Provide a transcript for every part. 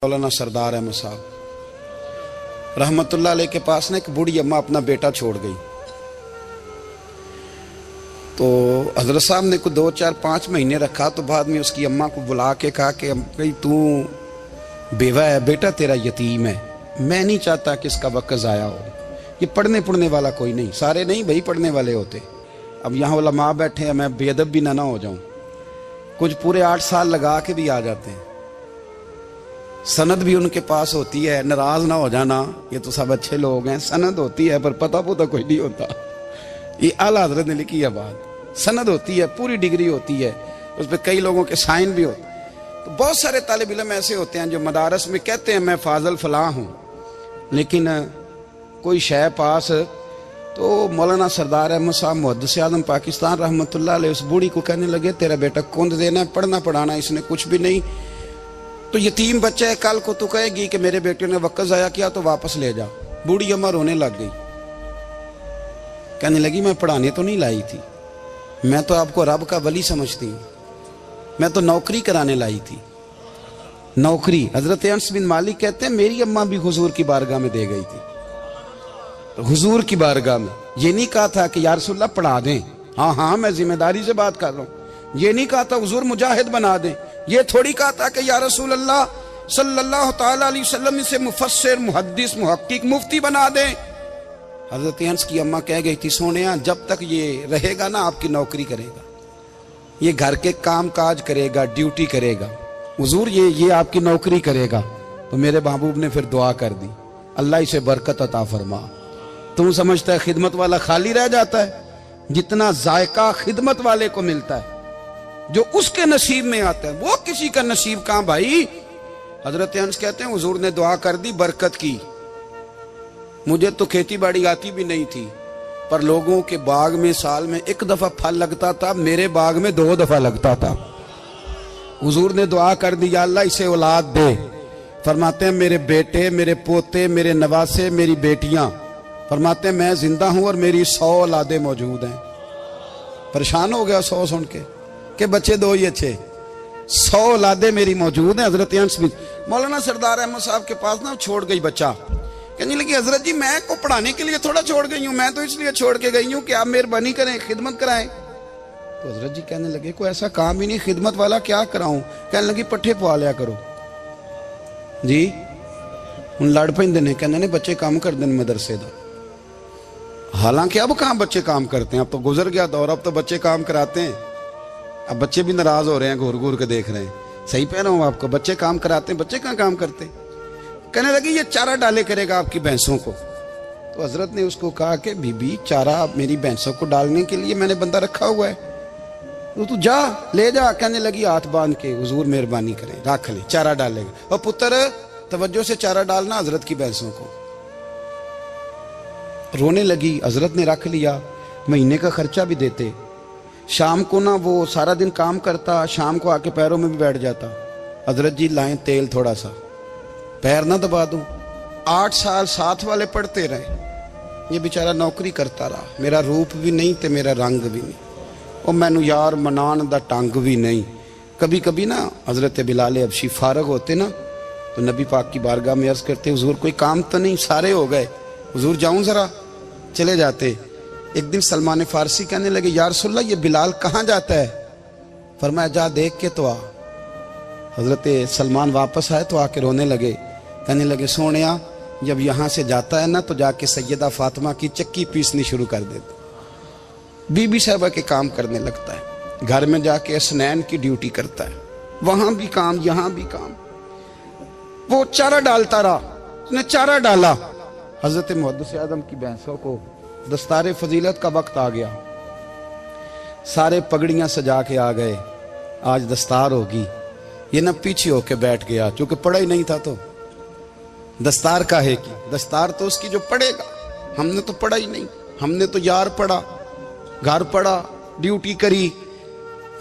मौलाना सरदार अहमद साहब रहमतुल्लाह अलैह के पास ना एक बूढ़ी अम्मा अपना बेटा छोड़ गई। तो हजरत साहब ने कुछ 2, 4, 5 महीने रखा। तो बाद में उसकी अम्मा को बुला के कहा कि भाई तू बेवा है, बेटा तेरा यतीम है, मैं नहीं चाहता कि इसका वक्त ज़ाया हो। ये पढ़ने वाला कोई नहीं, सारे नहीं भाई पढ़ने वाले होते। अब यहाँ उलमा बैठे हैं, मैं बेअदब भी ना हो जाऊँ। कुछ पूरे 8 साल लगा के भी आ जाते हैं, सनद भी उनके पास होती है। नाराज ना हो जाना, ये तो सब अच्छे लोग हैं। सनद होती है पर पता पुता कोई नहीं होता। ये आला हजरत ने लिखी है बात। सनद होती है, पूरी डिग्री होती है, उस पर कई लोगों के साइन भी होते हैं। तो बहुत सारे तालिब इल्म ऐसे होते हैं जो मदारस में कहते हैं मैं फाजल फलां हूँ, लेकिन कोई शय पास। तो मौलाना सरदार अहमद साहब मुहद्दिस आज़म पाकिस्तान रहमतुल्लाह अलैह उस बूढ़ी को कहने लगे तेरा बेटा कुंद देना है, पढ़ना पढ़ाना इसने कुछ भी नहीं, तो यतीम बच्चा है, कल को तो कहेगी कि मेरे बेटे ने वक्त ज़ाया किया तो वापस ले जा। बूढ़ी अम्मा रोने लग गई, कहने लगी मैं पढ़ाने तो नहीं लाई थी, मैं तो आपको रब का वली समझती हूँ, मैं तो नौकरी कराने लाई थी। नौकरी हजरत अनस बिन मालिक कहते हैं मेरी अम्मा भी हुजूर की बारगाह में दे गई थी। हुजूर की बारगाह में ये नहीं कहा था कि या रसूलल्लाह पढ़ा दें, हाँ हाँ मैं जिम्मेदारी से बात कर रहा हूँ। ये नहीं कहा था हुजूर मुजाहिद बना दें, ये थोड़ी कहा था कि या रसूल अल्लाह सल्लल्लाहु ताला अलैहि वसल्लम से मुफस्सिर मुहद्दिस मुहक्किक मुफ्ती बना दें। हजरत हंस की अम्मा कह गई थी सोनिया जब तक ये रहेगा ना आपकी नौकरी करेगा, ये घर के काम काज करेगा, ड्यूटी करेगा, हुजूर ये आपकी नौकरी करेगा। तो मेरे महबूब ने फिर दुआ कर दी, अल्लाह इसे बरकत अता फरमा। तुम समझता है खिदमत वाला खाली रह जाता है? जितना जायका खिदमत वाले को मिलता है, जो उसके नसीब में आता है, वो किसी का नसीब कहां भाई। हजरत हंस कहते हैं हुजूर ने दुआ कर दी, बरकत की। मुझे तो खेती बाड़ी आती भी नहीं थी, पर लोगों के बाग में साल में 1 दफा फल लगता था, मेरे बाग में 2 दफा लगता था। हुजूर ने दुआ कर दी अल्लाह इसे औलाद दे। फरमाते हैं मेरे बेटे, मेरे पोते, मेरे नवासे, मेरी बेटियां, फरमाते हैं मैं जिंदा हूं और मेरी 100 औलादे मौजूद हैं। परेशान हो गया 100 सुन के बच्चे 2 ही अच्छे, 100 औलादे मेरी मौजूद हैं। हजरत हंस भी मौलाना सरदार अहमद साहब के पास ना छोड़ गई बच्चा, कहने लगी हजरत जी मैं को पढ़ाने के लिए थोड़ा छोड़ गई हूँ, मैं तो इसलिए छोड़ के गई हूँ कि आप मेहरबानी करें, खिदमत कराएं। तो हजरत जी कहने लगे कोई ऐसा काम ही नहीं, खिदमत वाला क्या कराऊं। कहने लगी पट्ठे पवा लिया करो जी। हूँ लड़ पेंदे ने, कहने ने बच्चे काम कर दें मदरसे का। हालांकि अब कहाँ बच्चे काम करते हैं, अब तो गुजर गया दौर, अब तो बच्चे काम कराते हैं। अब बच्चे भी नाराज हो रहे हैं, घूर घूर के देख रहे हैं। सही कह रहा हूँ आपको, बच्चे काम कराते हैं, बच्चे कहाँ काम करते। कहने लगी ये चारा डाले करेगा आपकी भैंसों को। तो हजरत ने उसको कहा कि बीबी चारा मेरी भैंसों को डालने के लिए मैंने बंदा रखा हुआ है, तो तू जा ले जा। कहने लगी हाथ बांध के हुजूर मेहरबानी करें रख ले, चारा डालेगा। और पुत्र तवज्जो से चारा डालना हजरत की भैंसों को। रोने लगी, हजरत ने रख लिया, महीने का खर्चा भी देते। शाम को ना वो सारा दिन काम करता, शाम को आके पैरों में भी बैठ जाता, हजरत जी लाएं तेल थोड़ा सा, पैर ना दबा दूं। 8 साल साथ वाले पढ़ते रहे, ये बेचारा नौकरी करता रहा। मेरा रूप भी नहीं ते मेरा रंग भी नहीं, और मैनू यार मनान दा टंग भी नहीं। कभी कभी ना हजरत बिलाल हबशी फारग होते ना, तो नबी पाक की बारगाह में अर्ज करते हुजूर कोई काम तो नहीं, सारे हो गए, हुजूर जाऊं जरा, चले जाते। एक दिन सलमान फारसी कहने लगे या रसूलल्लाह ये बिलाल कहाँ जाता है। फरमाया जा देख के तो आ। हजरत सलमान वापस आए तो आके रोने लगे, कहने लगे सोनिया जब यहाँ से जाता है ना तो जाके सैयदा फातिमा की चक्की पीसनी शुरू कर देता, बीबी साहबा के काम करने लगता है, घर में जाके असनैन की ड्यूटी करता है, वहां भी काम यहाँ भी काम। वो चारा डालता रहा, उसने चारा डाला। हजरत मुहद्दिस आज़म की भैंसों को दस्तारे फजीलत का वक्त आ गया, सारे पगड़ियां सजा के आ गए, आज दस्तार होगी। ये ना पीछे होके बैठ गया, चूंकि पढ़ा ही नहीं था तो दस्तार काहे की, दस्तार तो उसकी जो पढ़ेगा। हमने तो पढ़ा ही नहीं, हमने तो यार पढ़ा, घर पढ़ा, ड्यूटी करी।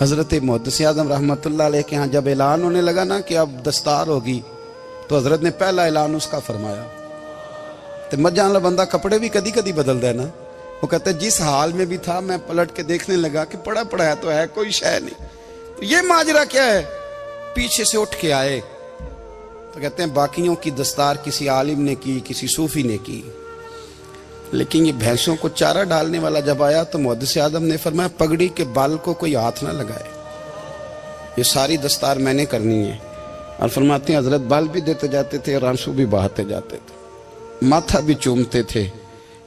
हजरत मुहद्दिस आज़म रहमतुल्लाह अलैह के यहाँ जब ऐलान होने लगा ना कि अब दस्तार होगी, तो हजरत ने पहला ऐलान उसका फरमाया। तो मत जान ला बंदा कपड़े भी कदी कदी बदलता है ना। वो कहते जिस हाल में भी था मैं पलट के देखने लगा कि पड़ा पड़ा है तो है, कोई शय नहीं। तो ये माजरा क्या है। पीछे से उठ के आए तो कहते हैं बाकियों की दस्तार किसी आलिम ने की, किसी सूफी ने की, लेकिन ये भैंसों को चारा डालने वाला जब आया तो मुहद्दिस आदम ने फरमाया पगड़ी के बाल को कोई हाथ ना लगाए, ये सारी दस्तार मैंने करनी है। और फरमाते हैं हजरत बाल भी देते जाते थे और आंसू भी बहाते जाते थे, माथा भी चूमते थे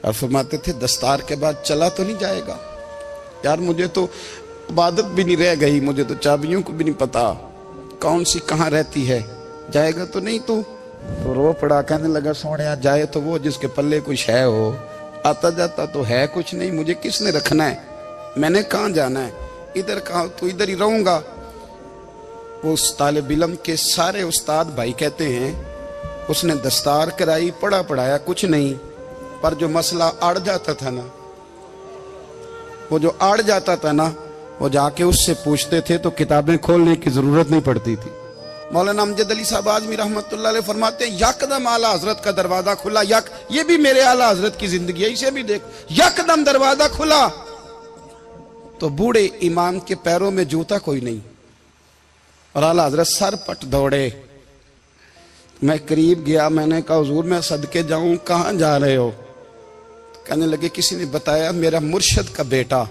और फरमाते थे दस्तार के बाद चला तो नहीं जाएगा यार, मुझे तो इबादत भी नहीं रह गई, मुझे तो चाबियों को भी नहीं पता कौन सी कहाँ रहती है, जाएगा तो नहीं तू? तो रो पड़ा, कहने लगा सोनिया जाए तो वो जिसके पल्ले कुछ है हो, आता जाता तो है कुछ नहीं, मुझे किसने रखना है, मैंने कहाँ जाना है, इधर कहाँ, तो इधर ही रहूंगा। वो उस तालिब इल्म के सारे उस्ताद भाई कहते हैं उसने दस्तार कराई, पढ़ा पढ़ाया कुछ नहीं, पर जो मसला अड़ जाता था ना, वो जो अड़ जाता था ना, वो जाके उससे पूछते थे तो किताबें खोलने की जरूरत नहीं पड़ती थी। मौलाना अमजद अली साहब आजमी रहमतुल्लाह अलैह फरमाते हैं यकदम आला हजरत का दरवाजा खुला, ये भी मेरे आला हजरत की जिंदगी है, इसे भी देख, यकदम दरवाजा खुला तो बूढ़े इमाम के पैरों में जूता कोई नहीं और आला हजरत सर पट दौड़े। मैं करीब गया, मैंने कहा हुजूर मैं सदके जाऊं, कहां जा रहे हो? कहने लगे किसी ने बताया मेरा मुर्शद का बेटा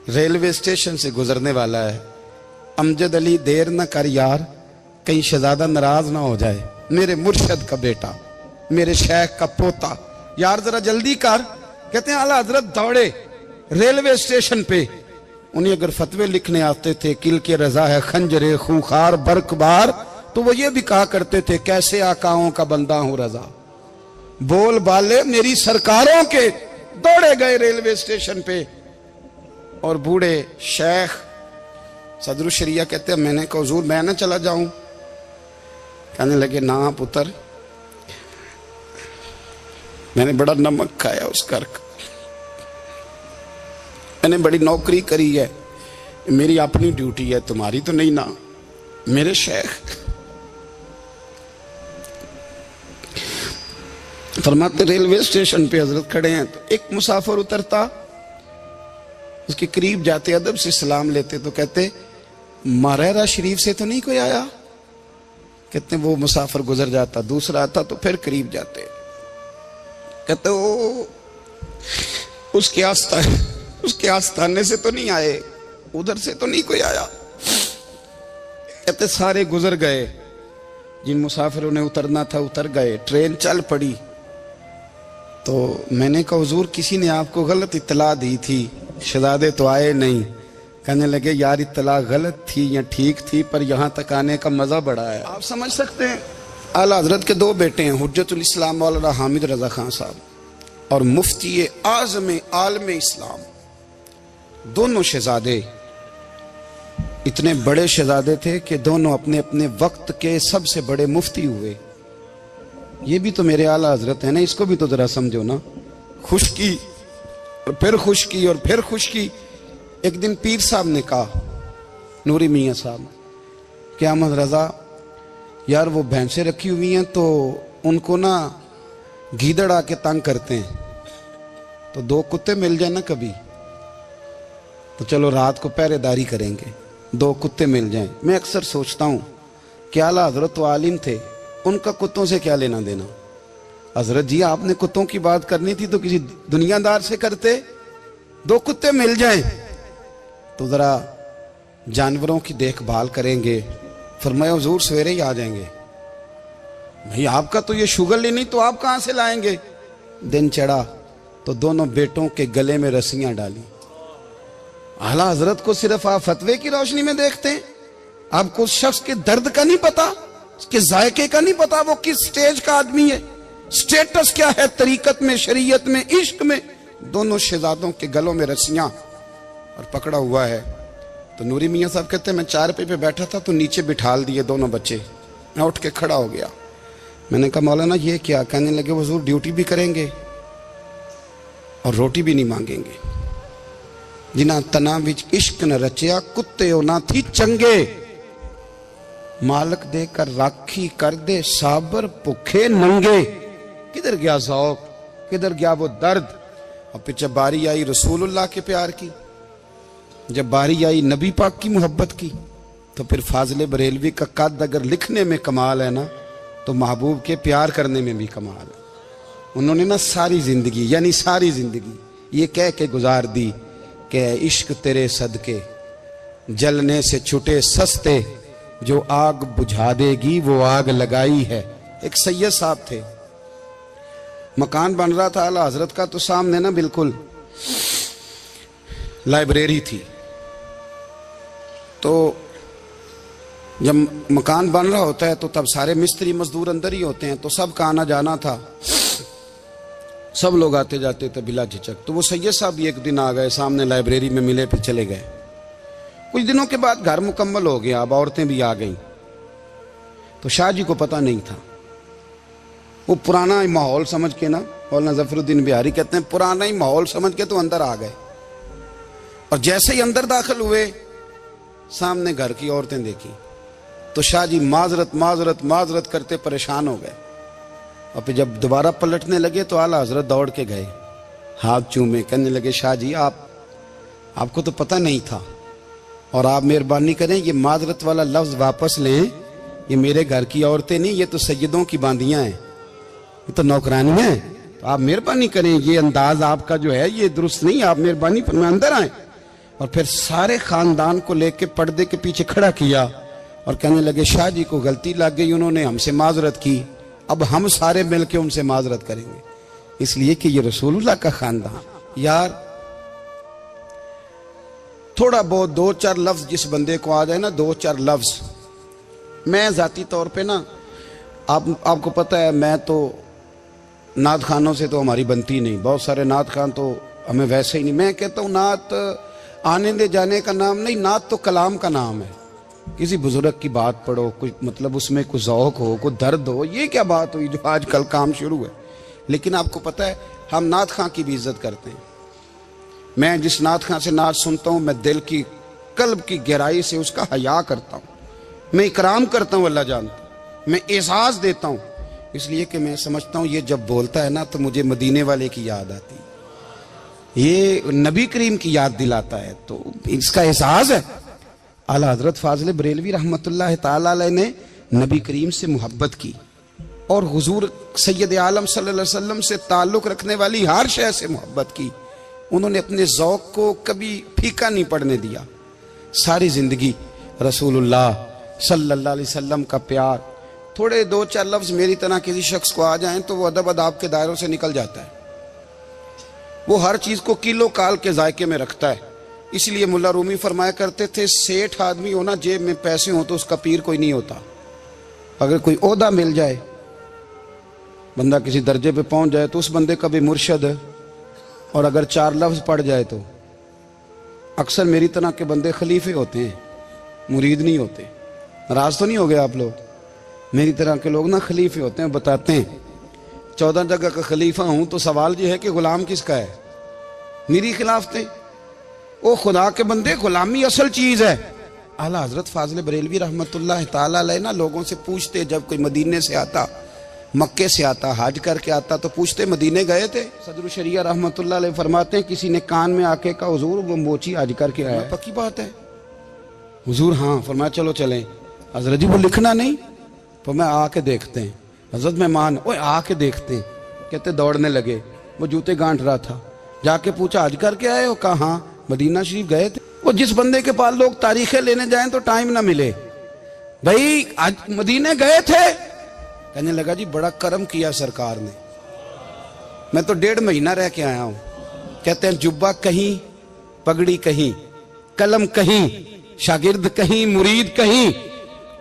रेलवे स्टेशन से गुजरने वाला है, अमजद अली देर न कर यार, कहीं शहजादा नाराज ना हो जाए, मेरे मुर्शद का बेटा, मेरे शेख का पोता, यार जरा जल्दी कर। कहते हैं आला हजरत दौड़े रेलवे स्टेशन पे, उन्हें अगर फतवे लिखने आते थे किल के रजा है खंजरे खूंखार बरकबार, तो वो ये भी कहा करते थे कैसे आकाओं का बंदा हूं रजा, बोल बाले मेरी सरकारों के। दौड़े गए रेलवे स्टेशन पे और बूढ़े शेख सदरुल शरिया कहते हैं मैंने कहा हुजूर मैं ना चला जाऊं? कहने लगे ना पुत्र, मैंने बड़ा नमक खाया उस घर का, मैंने बड़ी नौकरी करी है, मेरी अपनी ड्यूटी है, तुम्हारी तो नहीं ना। मेरे शेख फरमाते रेलवे स्टेशन पे हजरत खड़े हैं तो एक मुसाफिर उतरता, उसके करीब जाते अदब से सलाम लेते तो कहते मारेरा शरीफ से तो नहीं कोई आया? कहते वो मुसाफिर गुजर जाता, दूसरा आता तो फिर करीब जाते, कहते वो उसके आस्थाने से तो नहीं आए, उधर से तो नहीं कोई आया। कहते सारे गुजर गए, जिन मुसाफिरों ने उतरना था उतर गए, ट्रेन चल पड़ी। तो मैंने कहा हुजूर किसी ने आपको गलत इत्तला दी थी, शहजादे तो आए नहीं। कहने लगे यार इत्तला गलत थी या ठीक थी, पर यहाँ तक आने का मजा बड़ा है। आप समझ सकते हैं आला हजरत के दो बेटे हैं, हुज्जतुल इस्लाम मौलाना हामिद रजा खान साहब और मुफ्ती आज़म आलम इस्लाम, दोनों शहजादे इतने बड़े शहजादे थे कि दोनों अपने अपने वक्त के सबसे बड़े मुफ्ती हुए। ये भी तो मेरे आला हजरत है ना, इसको भी तो जरा समझो ना। खुशकी और फिर खुशकी और फिर खुशकी। एक दिन पीर साहब ने कहा, नूरी मियाँ साहब, क्या अहमद रजा यार वो भैंसें रखी हुई हैं तो उनको ना गीदड़ आके तंग करते हैं, तो दो कुत्ते मिल जाए ना कभी, तो चलो रात को पहरेदारी करेंगे, दो कुत्ते मिल जाएं। मैं अक्सर सोचता हूं कि आला हजरत तो आलिम थे, उनका कुत्तों से क्या लेना देना। हजरत जी आपने कुत्तों की बात करनी थी तो किसी दुनियादार से करते, दो कुत्ते मिल जाएं तो जरा जानवरों की देखभाल करेंगे। फरमाया हुजूर सवेरे ही आ जाएंगे। भाई आपका तो ये शुगर ही नहीं, तो आप कहां से लाएंगे? दिन चढ़ा तो दोनों बेटों के गले में रस्सियां डाली। आला हजरत को सिर्फ आप फतवे की रोशनी में देखते हैं, आपको उस शख्स के दर्द का नहीं पता, उसके जायके का नहीं पता, वो किस स्टेज का आदमी है, स्टेटस क्या है तरीकत में, शरीयत में, इश्क में। दोनों शहजादों के गलों में रस्सियां और पकड़ा हुआ है। तो नूरी मियाँ साहब कहते हैं मैं चारपाई पे बैठा था तो नीचे बिठाल दिए दोनों बच्चे, मैं उठ के खड़ा हो गया। मैंने कहा मौलाना ये क्या? कहने लगे हुजूर ड्यूटी भी करेंगे और रोटी भी नहीं मांगेंगे। जिन्हां तना विच इश्क न रचिया कुत्ते ना थी चंगे, मालक देकर राखी कर दे साबर भुखे नंगे। किधर गया ज़ौक़, किधर गया वो दर्द? और फिर जब बारी आई रसूलुल्लाह के प्यार की, जब बारी आई नबी पाक की मोहब्बत की, तो फिर फाजिल बरेलवी का कद अगर लिखने में कमाल है ना, तो महबूब के प्यार करने में भी कमाल है। उन्होंने ना सारी जिंदगी, यानी सारी जिंदगी ये कह के गुजार दी कि इश्क तेरे सदके जलने से छुटे सस्ते, जो आग बुझा देगी वो आग लगाई है। एक सैयद साहब थे, मकान बन रहा था आला हजरत का, तो सामने ना बिल्कुल लाइब्रेरी थी। तो जब मकान बन रहा होता है तो तब सारे मिस्त्री मजदूर अंदर ही होते हैं, तो सबका आना जाना था, सब लोग आते जाते थे बिला झिझक। तो वो सैयद साहब भी एक दिन आ गए, सामने लाइब्रेरी में मिले, फिर चले गए। कुछ दिनों के बाद घर मुकम्मल हो गया, अब औरतें भी आ गईं। तो शाह जी को पता नहीं था, वो पुराना ही माहौल समझ के ना, मौलाना जफरुद्दीन बिहारी कहते हैं पुराना ही माहौल समझ के तो अंदर आ गए। और जैसे ही अंदर दाखिल हुए सामने घर की औरतें देखी तो शाह जी माजरत माजरत माजरत करते परेशान हो गए। और फिर जब दोबारा पलटने लगे तो आला हजरत दौड़ के गए, हाथ चूमे, कहने लगे शाह जी आपको तो पता नहीं था, और आप मेहरबानी करें ये माजरत वाला लफ्ज वापस लें। ये मेरे घर की औरतें नहीं, ये तो सैयदों की बांदियां हैं, ये तो नौकरानियां हैं। तो आप मेहरबानी करें, ये अंदाज आपका जो है ये दुरुस्त नहीं, आप मेहरबानी फरमाएं अंदर आए। और फिर सारे खानदान को लेके पर्दे के पीछे खड़ा किया और कहने लगे शाह जी को गलती लग गई, उन्होंने हमसे माजरत की, अब हम सारे मिलके उनसे माजरत करेंगे, इसलिए कि ये रसूलुल्लाह का खानदान। यार थोड़ा बहुत दो चार लफ्ज जिस बंदे को आ जाए ना, दो चार लफ्ज, मैं जाती तौर पे ना आपको पता है, मैं तो नात खानों से तो हमारी बनती नहीं, बहुत सारे नात खान तो हमें वैसे ही नहीं। मैं कहता हूँ नात आने दे जाने का नाम नहीं, नात तो कलाम का नाम है। किसी बुजुर्ग की बात पढ़ो, कुछ मतलब उसमें कुछ ज़ौक़ हो, कुछ दर्द हो, ये क्या बात हुई जो आजकल काम शुरू है। लेकिन आपको पता है हम नात खां की भी इज्जत करते हैं। मैं जिस नात खां से नात सुनता हूँ, मैं दिल की कल्ब की गहराई से उसका हया करता हूँ, मैं इकराम करता हूँ, अल्लाह जानता, मैं एहसास देता हूँ, इसलिए कि मैं समझता हूँ ये जब बोलता है ना तो मुझे मदीने वाले की याद आती है, ये नबी करीम की याद दिलाता है, तो इसका एहसास है। आला हजरत फाजिल बरेलवी रहमतुल्लाह ताला अलैह ने नबी करीम से मोहब्बत की और हुजूर सैयद आलम सल्लल्लाहु अलैहि वसल्लम से ताल्लुक़ रखने वाली हर शय से मोहब्बत की। उन्होंने अपने ज़ौक़ को कभी फीका नहीं पड़ने दिया। सारी ज़िंदगी रसूलुल्लाह सल्लल्लाहु अलैहि वसल्लम का प्यार। थोड़े दो चार लफ्ज़ मेरी तरह किसी शख्स को आ जाएं तो वो अदब अदाब के दायरों से निकल जाता है। वो हर चीज़ को किलो काल के जायके में रखता है। इसलिए मुल्ला रूमी फरमाया करते थे, सेठ आदमी हो ना, जेब में पैसे हो तो उसका पीर कोई नहीं होता। अगर कोई ओहदा मिल जाए, बंदा किसी दर्जे पे पहुंच जाए तो उस बंदे का भी मुर्शद है, और अगर चार लफ्ज पढ़ जाए तो अक्सर मेरी तरह के बंदे खलीफे होते हैं, मुरीद नहीं होते। नाराज तो नहीं हो गए आप लोग? मेरी तरह के लोग ना खलीफे होते हैं, बताते हैं 14 जगह का खलीफा हूं तो सवाल ये है कि गुलाम किसका है? मेरी खिलाफतें। ओ खुदा के बंदे, गुलामी असल चीज है। आला हजरत फाजिल बरेलवी रहमतुल्लाह ताला अलैह ना लोगों से पूछते, जब कोई मदीने से आता, मक्के से आता, हज करके आता तो पूछते मदीने गए थे? सदरुल शरिया रहमतुल्लाह अलैह फरमाते हैं, किसी ने कान में आके कहा हुजूर वो मोची हज करके आया। पक्की बात है हुजूर? हाँ। फरमाया चलो चलें। हजरत जी वो लिखना नहीं, तो मैं आके देखते हैं। हजरत मेहमान, ओए आके देखते हैं। कहते दौड़ने लगे, वो जूते गांठ रहा था। जाके पूछा हज करके आए हो? कहा हाँ, मदीना शरीफ गए थे। वो जिस बंदे के पास लोग तारीखें लेने जाएं तो टाइम ना मिले, भाई आज मदीने गए थे? कहने लगा जी बड़ा करम किया सरकार ने, मैं तो 1.5 महीना रह के आया हूं। कहते हैं जुब्बा कहीं, पगड़ी कहीं, कलम कहीं, शागिर्द कहीं, मुरीद कहीं,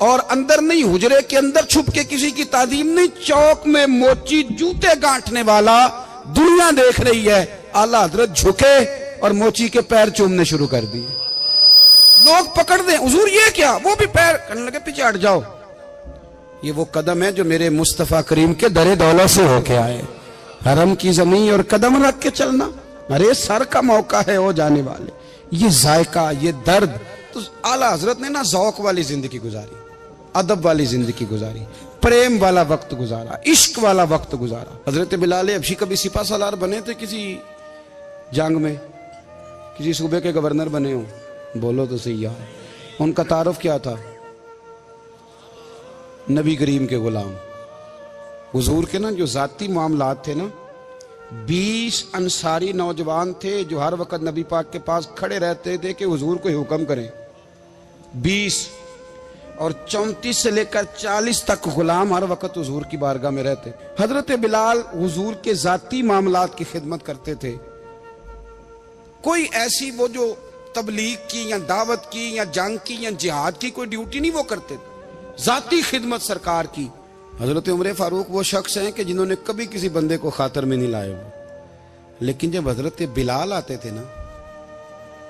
और अंदर नहीं, हुजरे के अंदर छुप के किसी की तादीम नहीं, चौक में मोची जूते गांठने वाला दुनिया देख रही है। आला हजरत झुके और मोची के पैर चूमने शुरू कर दिए। लोग पकड़ दें, हुजूर ये क्या? वो भी पैर करने लगे, पीछे हट जाओ। ये वो कदम है जो मेरे मुस्तफा करीम के दरे दौलत से होके आए। हरम की जमीन और कदम रख के चलना, अरे सर का मौका है वो जाने वाले। ये जायका, ये दर्द। तो आला हजरत ने ना ज़ौक़ वाली जिंदगी गुजारी, अदब वाली जिंदगी गुजारी, प्रेम वाला वक्त गुजारा, इश्क वाला वक्त गुजारा। हजरत बिलाल हबशी कभी सिपा सालार बने थे किसी जंग में, किसी सूबे के गवर्नर बने हो? बोलो तो सही यार। उनका तारुफ क्या था? नबी करीम के गुलाम। हुजूर के ना जो जाती मामलात थे ना, 20 अंसारी नौजवान थे जो हर वक्त नबी पाक के पास खड़े रहते थे कि हुजूर को हुक्म करें। 20 और 34 से लेकर 40 तक गुलाम हर वक्त हुजूर की बारगाह में रहते। हजरत बिलाल हुजूर के जाती मामलात की खिदमत करते थे। कोई ऐसी वो जो तबलीग की या दावत की या जंग की या जिहाद की कोई ड्यूटी नहीं वो करते थे, जाती खिदमत सरकार की। हजरत उमर फारूक वो शख्स हैं कि जिन्होंने कभी किसी बंदे को खातर में नहीं लाए वो। लेकिन जब हजरत बिलाल आते थे ना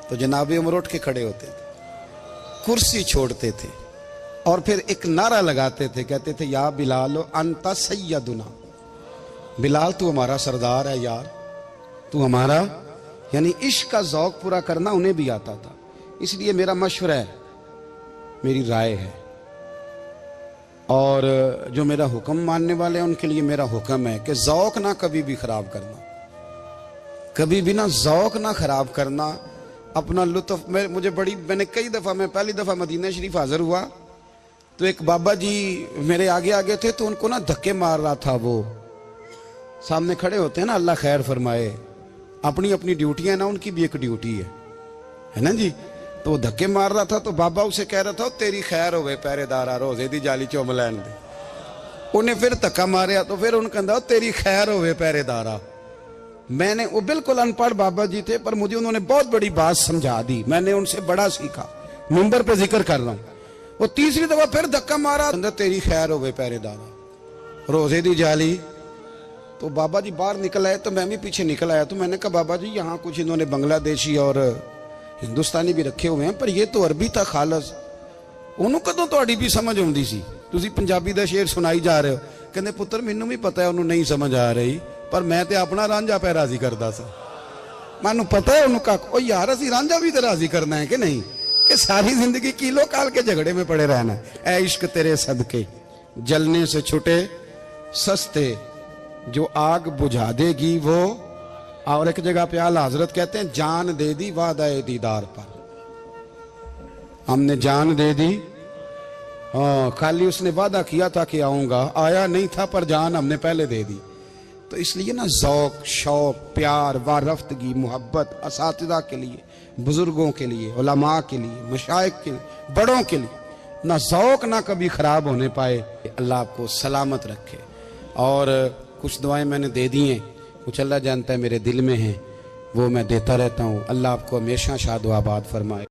तो जनाब उमर उठ के खड़े होते थे, कुर्सी छोड़ते थे और फिर एक नारा लगाते थे, कहते थे या बिलाल अंता सैयदुना, बिलाल तू हमारा सरदार है यार, तू हमारा। यानी इश्क का ज़ौक पूरा करना उन्हें भी आता था। इसलिए मेरा मशवरा है, मेरी राय है, और जो मेरा हुक्म मानने वाले हैं उनके लिए मेरा हुक्म है कि ज़ौक ना कभी भी खराब करना, कभी भी ना ज़ौक ना खराब करना, अपना लुत्फ। मैंने कई दफ़ा, मैं पहली दफ़ा मदीना शरीफ हाजिर हुआ तो एक बाबा जी मेरे आगे आगे थे, तो उनको ना धक्के मार रहा था। वो सामने खड़े होते हैं ना, अल्लाह खैर फरमाए, अपनी अपनी ड्यूटियां ना, उनकी भी एक ड्यूटी है ना जी। तो वो धक्के मार रहा था तो बाबा उसे कह रहा था तेरी खैर होवे पहरेदारा, रोजे दी जाली चुम लैन दे। उन्हें फिर धक्का मारिया तो फिर उन्हें कहता तेरी खैर होवे पहरेदारा। मैंने, वो बिल्कुल अनपढ़ बाबा जी थे पर मुझे उन्होंने बहुत बड़ी बात समझा दी, मैंने उनसे बड़ा सीखा, मिंबर पे जिक्र कर रहा हूं। वो तीसरी दफा फिर धक्का मारा, तेरी खैर होवे पहरेदारा, रोजे दी जाली। तो बाबा जी बाहर निकल आए तो मैं भी पीछे निकल आया। तो मैंने कहा बाबा जी यहाँ कुछ इन्होंने बांग्लादेशी और हिंदुस्तानी भी रखे हुए हैं, पर ये तो अरबी था खालस। ਉਹਨੂੰ ਕਦੋਂ ਤੁਹਾਡੀ भी समझ ਆਉਂਦੀ ਸੀ? ਤੁਸੀਂ ਪੰਜਾਬੀ ਦਾ ਸ਼ੇਰ ਸੁਣਾਈ ਜਾ ਰਹੇ ਹੋ। ਕਹਿੰਦੇ ਪੁੱਤਰ ਮੈਨੂੰ ਵੀ ਪਤਾ ਹੈ ਉਹਨੂੰ ਨਹੀਂ ਸਮਝ ਆ ਰਹੀ, ਪਰ ਮੈਂ ਤੇ ਆਪਣਾ ਰਾਂਝਾ ਪੈ ਰਾਜ਼ੀ ਕਰਦਾ ਸਾਂ। ਮੈਨੂੰ ਪਤਾ ਹੈ ਉਹਨੂੰ ਕਾ ਉਹ ਯਾਰ ਅਸੀਂ ਰਾਂਝਾ ਵੀ ਤੇ ਰਾਜ਼ੀ करना है कि नहीं, कि सारी जिंदगी कीलो काल के झगड़े में पड़े रहना है। ऐ इश्क तेरे सदके जलने से छुटे सस्ते, जो आग बुझा देगी वो। और एक जगह पे आला हजरत कहते हैं जान दे दी वादा दीदार पर, हमने जान दे दी। हाँ, खाली उसने वादा किया था कि आऊंगा, आया नहीं था, पर जान हमने पहले दे दी। तो इसलिए ना ज़ौक, शौक, प्यार, वारफ्तगी, मोहब्बत असातिज़ा के लिए, बुजुर्गों के लिए, उलमा के लिए, मशाइख के लिए, बड़ों के लिए, ना ज़ौक ना कभी ख़राब होने पाए। अल्लाह आपको सलामत रखे। और कुछ दुआएं मैंने दे दी हैं, कुछ अल्लाह जानता है मेरे दिल में हैं, वो मैं देता रहता हूँ। अल्लाह आपको हमेशा शाद व आबाद फरमाए।